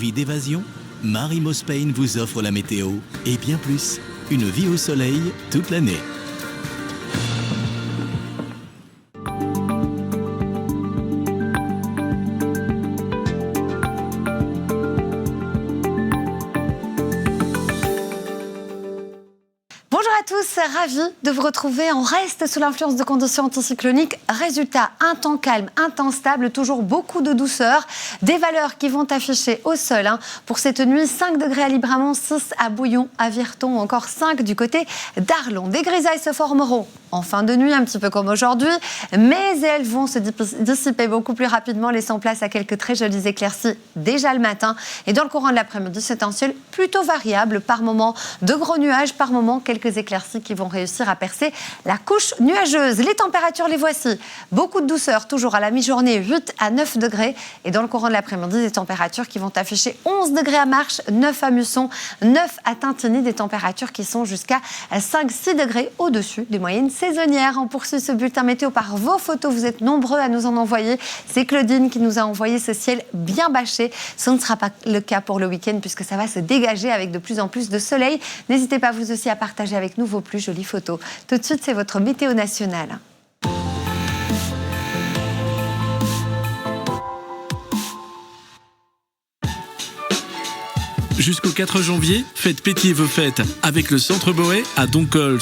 Envie d'évasion? Marimo Spain vous offre la météo et bien plus. Une vie au soleil toute l'année. Bonjour à tous, ravi de vous retrouver. On reste sous l'influence de conditions anticycloniques. Résultat, un temps calme, un temps stable, toujours beaucoup de douceur. Des valeurs qui vont afficher au sol. Pour cette nuit, 5 degrés à Libramont, 6 à Bouillon, à Virton, encore 5 du côté d'Arlon. Des grisailles se formeront en fin de nuit, un petit peu comme aujourd'hui, mais elles vont se dissiper beaucoup plus rapidement, laissant place à quelques très jolies éclaircies déjà le matin. Et dans le courant de l'après-midi, c'est un ciel plutôt variable, par moments de gros nuages, par moments quelques éclaircies qui vont réussir à percer la couche nuageuse. Les températures, les voici. Beaucoup de douceur, toujours à la mi-journée, 8 à 9 degrés. Et dans le courant de l'après-midi, des températures qui vont afficher 11 degrés à Marches, 9 à Musson, 9 à Tintigny, des températures qui sont jusqu'à 5-6 degrés au-dessus des moyennes saisonnières. On poursuit ce bulletin météo par vos photos. Vous êtes nombreux à nous en envoyer. C'est Claudine qui nous a envoyé ce ciel bien bâché. Ce ne sera pas le cas pour le week-end puisque ça va se dégager avec de plus en plus de soleil. N'hésitez pas vous aussi à partager avec nous vos plus jolies photos. Tout de suite, c'est votre météo nationale. Jusqu'au 4 janvier, faites pétiller vos fêtes avec le Centre Boé à Doncols.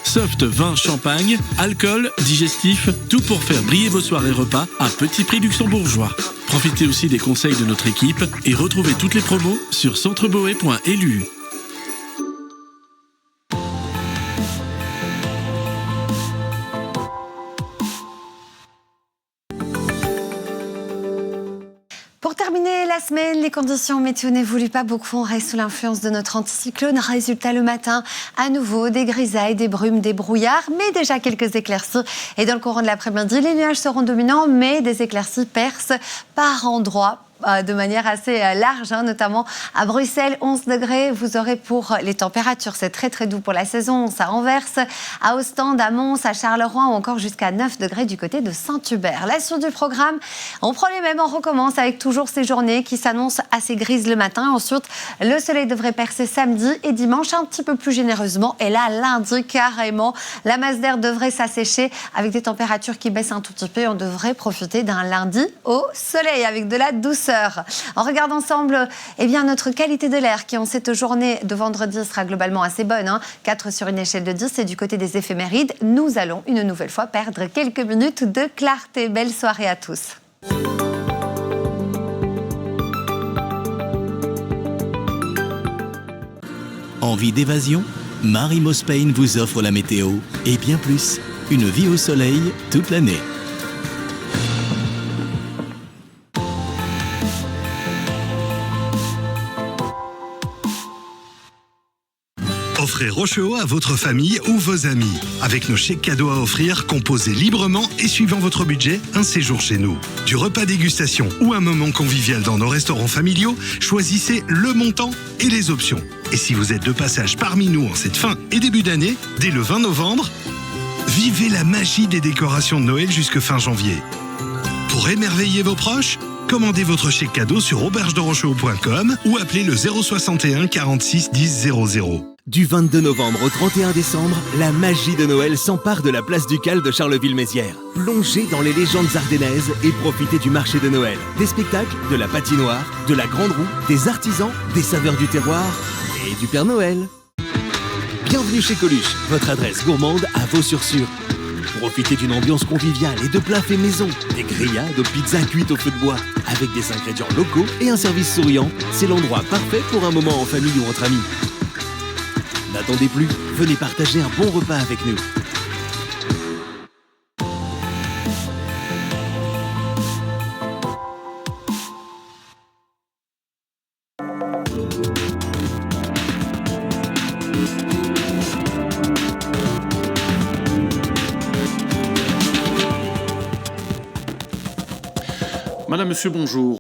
Soft, vin, champagne, alcool, digestif, tout pour faire briller vos soirées repas à petit prix luxembourgeois. Profitez aussi des conseils de notre équipe et retrouvez toutes les promos sur centreboé.lu. Pour terminer la semaine, les conditions météo n'évoluent pas beaucoup. On reste sous l'influence de notre anticyclone. Résultat, le matin, à nouveau, des grisailles, des brumes, des brouillards, mais déjà quelques éclaircies. Et dans le courant de l'après-midi, les nuages seront dominants, mais des éclaircies percent par endroits, de manière assez large, notamment à Bruxelles, 11 degrés. Vous aurez pour les températures, c'est très très doux pour la saison, à Anvers, à Ostende, à Mons, à Charleroi ou encore jusqu'à 9 degrés du côté de Saint-Hubert. La suite du programme, on prend les mêmes, on recommence avec toujours ces journées qui s'annoncent assez grises le matin. Ensuite, le soleil devrait percer samedi et dimanche un petit peu plus généreusement. Et là, lundi, carrément, la masse d'air devrait s'assécher avec des températures qui baissent un tout petit peu. On devrait profiter d'un lundi au soleil avec de la douceur. On regarde ensemble notre qualité de l'air qui en cette journée de vendredi sera globalement assez bonne. 4 sur une échelle de 10 et du côté des éphémérides, nous allons une nouvelle fois perdre quelques minutes de clarté. Belle soirée à tous. Envie d'évasion? Marimo Spain vous offre la météo et bien plus. Une vie au soleil toute l'année. Offrez Rochehaut à votre famille ou vos amis. Avec nos chèques cadeaux à offrir, composez librement et suivant votre budget, un séjour chez nous. Du repas dégustation ou un moment convivial dans nos restaurants familiaux, choisissez le montant et les options. Et si vous êtes de passage parmi nous en cette fin et début d'année, dès le 20 novembre, vivez la magie des décorations de Noël jusque fin janvier. Pour émerveiller vos proches, commandez votre chèque cadeau sur aubergedorochehaut.com ou appelez le 061 46 10 00. Du 22 novembre au 31 décembre, la magie de Noël s'empare de la place Ducale de Charleville-Mézières. Plongez dans les légendes ardennaises et profitez du marché de Noël. Des spectacles, de la patinoire, de la grande roue, des artisans, des saveurs du terroir et du Père Noël. Bienvenue chez Coluche, votre adresse gourmande à Vaux-sur-Sûre. Profitez d'une ambiance conviviale et de plats faits maison. Des grillades aux pizzas cuites au feu de bois. Avec des ingrédients locaux et un service souriant, c'est l'endroit parfait pour un moment en famille ou entre amis. N'attendez plus, venez partager un bon repas avec nous. Madame, Monsieur, bonjour.